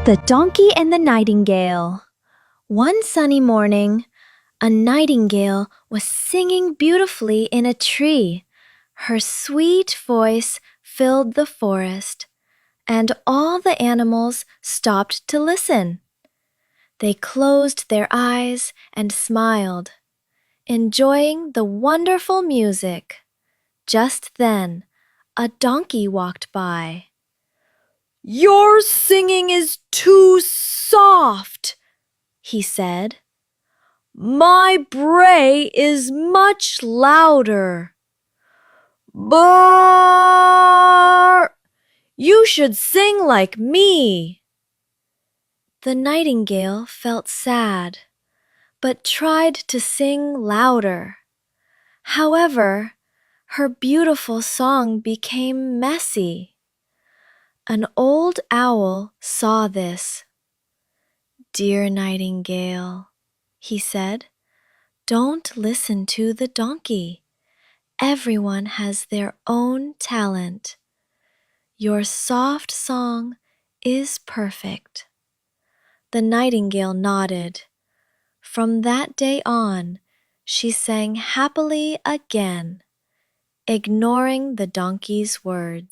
The Donkey and the Nightingale. One sunny morning, a nightingale was singing beautifully in a tree. Her sweet voice filled the forest, and all the animals stopped to listen. They closed their eyes and smiled, enjoying the wonderful music. Just then, a donkey walked by. "Your singing is too soft," he said. "My bray is much louder." "Brrr! You should sing like me." The nightingale felt sad, but tried to sing louder. However, her beautiful song became messy. An old owl saw this. "Dear nightingale," he said, "don't listen to the donkey. Everyone has their own talent. Your soft song is perfect." The nightingale nodded. From that day on, she sang happily again, ignoring the donkey's words.